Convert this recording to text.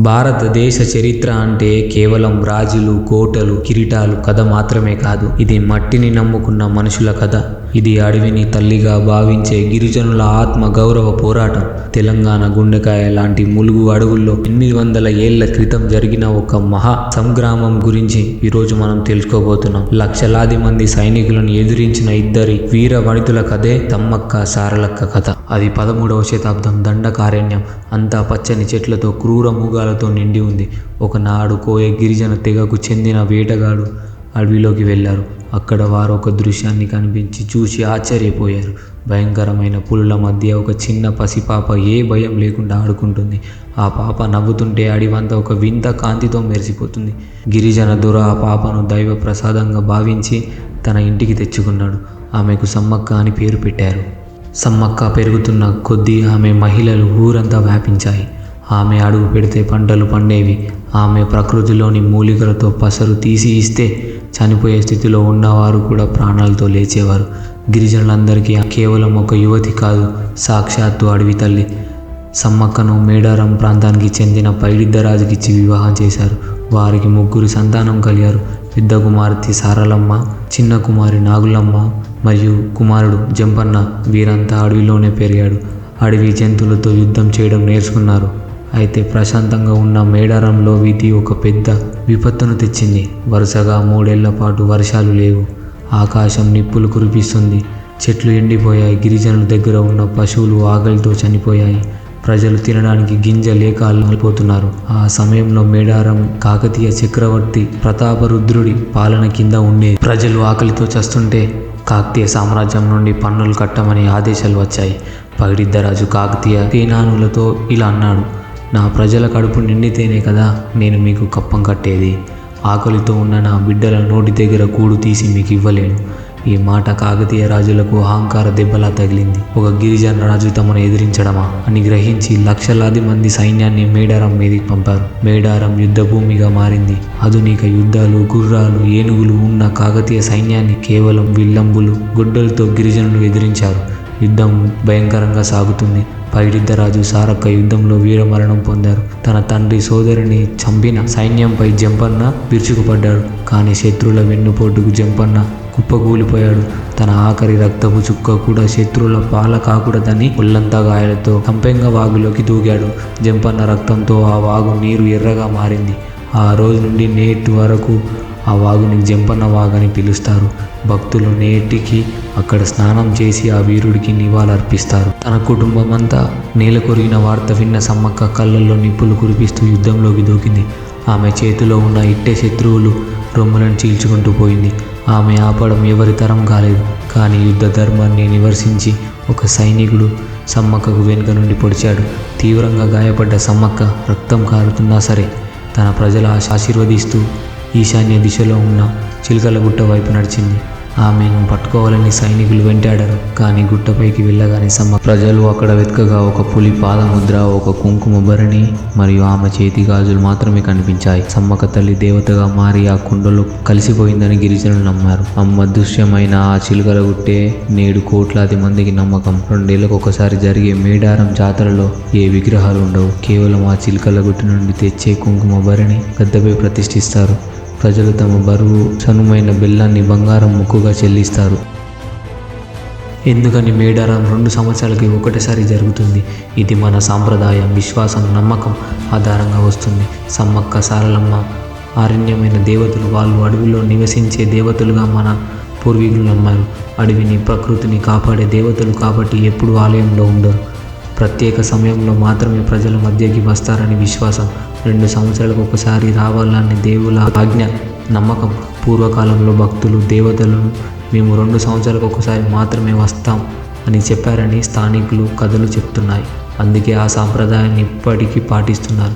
భారతదేశ చరిత్ర అంటే కేవలం రాజులు, కోటలు, కిరీటాలు కథ మాత్రమే కాదు. ఇది మట్టిని నమ్ముకున్న మనుషుల కథ. ఇది అడవిని తల్లిగా భావించే గిరిజనుల ఆత్మ గౌరవ పోరాటం. తెలంగాణ గుండెకాయ లాంటి ములుగు అడవుల్లో 800 ఏళ్ల క్రితం జరిగిన ఒక మహా సంగ్రామం గురించి ఈరోజు మనం తెలుసుకోబోతున్నాం. లక్షలాది మంది సైనికులను ఎదిరించిన ఇద్దరి వీర వనితుల కథే సమ్మక్క సారలక్క కథ. అది 13వ శతాబ్దం దండకారణ్యం. అంతా పచ్చని చెట్లతో, క్రూర మృగాలతో నిండి ఉంది. ఒకనాడు కోయ గిరిజన తెగకు చెందిన వేటగాడు అడవిలోకి వెళ్లారు. అక్కడ వారు ఒక దృశ్యాన్ని కనిపించి చూసి ఆశ్చర్యపోయారు. భయంకరమైన పులుల మధ్య ఒక చిన్న పసిపాప ఏ భయం లేకుండా ఆడుకుంటుంది. ఆ పాప నవ్వుతుంటే అడివంతా ఒక వింత కాంతితో మెరిసిపోతుంది. గిరిజన దొర ఆ పాపను దైవ ప్రసాదంగా భావించి తన ఇంటికి తెచ్చుకున్నాడు. ఆమెకు సమ్మక్క అని పేరు పెట్టారు. సమ్మక్క పెరుగుతున్న కొద్దీ ఆమె మహిళలు ఊరంతా వ్యాపించాయి. ఆమె అడుగు పెడితే పంటలు పండేవి. ఆమె ప్రకృతిలోని మూలికలతో పసరు తీసి ఇస్తే చనిపోయే స్థితిలో ఉన్నవారు కూడా ప్రాణాలతో లేచేవారు. గిరిజనులందరికీ కేవలం ఒక యువతి కాదు, సాక్షాత్తు అడవి తల్లి. సమ్మక్కను మేడారం ప్రాంతానికి చెందిన పైడిద్దరాజుకిచ్చి వివాహం చేశారు. వారికి 3 సంతానం కలిగారు. పెద్ద కుమార్తె సారలమ్మ, చిన్న కుమారి నాగులమ్మ మరియు కుమారుడు జంపన్న. వీరంతా అడవిలోనే పెరిగాడు. అడవి జంతువులతో యుద్ధం చేయడం నేర్చుకున్నారు. అయితే ప్రశాంతంగా ఉన్న మేడారంలో వీధి ఒక పెద్ద విపత్తును తెచ్చింది. వరుసగా 3 ఏళ్ల పాటు వర్షాలు లేవు. ఆకాశం నిప్పులు కురిపిస్తుంది. చెట్లు ఎండిపోయాయి. గిరిజనుల దగ్గర ఉన్న పశువులు ఆకలితో చనిపోయాయి. ప్రజలు తినడానికి గింజ లేక అల్లిపోతున్నారు. ఆ సమయంలో మేడారం కాకతీయ చక్రవర్తి ప్రతాపరుద్రుడి పాలన కింద ఉండేది. ప్రజలు ఆకలితో చస్తుంటే కాకతీయ సామ్రాజ్యం నుండి పన్నులు కట్టమని ఆదేశాలు వచ్చాయి. పైడిద్దరాజు కాకతీయ సేనానులతో ఇలా అన్నాడు: నా ప్రజల కడుపు నిండితేనే కదా నేను మీకు కప్పం కట్టేది. ఆకలితో ఉన్న నా బిడ్డల నోటి దగ్గర కూడు తీసి మీకు ఇవ్వలేను. ఈ మాట కాకతీయ రాజులకు అహంకార దెబ్బలా తగిలింది. ఒక గిరిజన రాజు తమను ఎదిరించడమా అని గ్రహించి లక్షలాది మంది సైన్యాన్ని మేడారం మీదకి పంపారు. మేడారం యుద్ధ భూమిగా మారింది. ఆధునిక యుద్ధాలు, గుర్రాలు, ఏనుగులు ఉన్న కాకతీయ సైన్యాన్ని కేవలం విల్లంబులు, గొడ్డలతో గిరిజనులు ఎదిరించారు. యుద్ధం భయంకరంగా సాగుతుంది. పైడిద్దరాజు సారక్క యుద్ధంలో వీరమరణం పొందారు. తన తండ్రి సోదరిని చంపిన సైన్యంపై జంపన్న విరుచుకుపడ్డాడు. కానీ శత్రువుల వెన్నుపోటుకు జంపన్న కుప్పకూలిపోయాడు. తన ఆఖరి రక్తపు చుక్క కూడా శత్రువుల పాల కాకూడదని ఒళ్ళంతా గాయాలతో సంపెంగ వాగులోకి దూకాడు. జంపన్న రక్తంతో ఆ వాగు నీరు ఎర్రగా మారింది. ఆ రోజు నుండి నేటి వరకు ఆ వాగుని జంపన్న వాగని పిలుస్తారు. భక్తులు నేటికి అక్కడ స్నానం చేసి ఆ వీరుడికి నివాళులర్పిస్తారు. తన కుటుంబం అంతా నేల కొరిగిన వార్త విన్న సమ్మక్క కళ్ళల్లో నిప్పులు కురిపిస్తూ యుద్ధంలోకి దూకింది. ఆమె చేతిలో ఉన్న ఇట్టే శత్రువులు రొమ్ములను చీల్చుకుంటూ పోయింది. ఆమె ఆపడం ఎవరి తరం కాలేదు. కానీ యుద్ధ ధర్మాన్ని నివర్శించి ఒక సైనికుడు సమ్మక్కకు వెనుక నుండి పొడిచాడు. తీవ్రంగా గాయపడ్డ సమ్మక్క రక్తం కారుతున్నా సరే తన ప్రజల ఆశీర్వదిస్తూ ఈశాన్య దిశలో ఉన్న చిలకల గుట్ట వైపు నడిచింది. ఆమెను పట్టుకోవాలని సైనికులు వెంటాడారు. కానీ గుట్టపైకి వెళ్ళగానే ప్రజలు అక్కడ వెతకగా ఒక పులి పాదముద్ర, ఒక కుంకుమ భరణి మరియు ఆమె చేతి గాజులు మాత్రమే కనిపించాయి. సమ్మక్క తల్లి దేవతగా మారి ఆ కుండలో కలిసిపోయిందని గిరిజనులు నమ్మారు. అదృశ్యమైన ఆ చిలుకల గుట్టే నేడు కోట్లాది మందికి నమ్మకం. 2 ఏళ్లకు ఒకసారి జరిగే మేడారం జాతరలో ఏ విగ్రహాలు ఉండవు. కేవలం ఆ చిలుకల గుట్టు నుండి తెచ్చే కుంకుమ భరణి గద్దపై ప్రతిష్ఠిస్తారు. ప్రజలు తమ బరువు చనుమైన బెల్లాన్ని బంగారం ముక్కుగా చెల్లిస్తారు. ఎందుకని మేడారం 2 సంవత్సరాలకి ఒకటిసారి జరుగుతుంది. ఇది మన సాంప్రదాయం, విశ్వాసం, నమ్మకం ఆధారంగా వస్తుంది. సమ్మక్క సారలమ్మ అరణ్యమైన దేవతలు. వాళ్ళు అడవిలో నివసించే దేవతలుగా మన పూర్వీకులు నమ్మారు. అడవిని, ప్రకృతిని కాపాడే దేవతలు కాబట్టి ఎప్పుడు ఆలయంలో ఉండరు. ప్రత్యేక సమయంలో మాత్రమే ప్రజల మధ్యకి వస్తారని విశ్వాసం. 2 సంవత్సరాలకు ఒకసారి రావాలని దేవుల ఆజ్ఞ, నమ్మకం. పూర్వకాలంలో భక్తులు దేవతలను మేము 2 సంవత్సరాలకు ఒకసారి మాత్రమే వస్తాం అని చెప్పారని స్థానికులు కథలు చెప్తున్నాయి. అందుకే ఆ సాంప్రదాయాన్ని ఇప్పటికీ పాటిస్తున్నారు.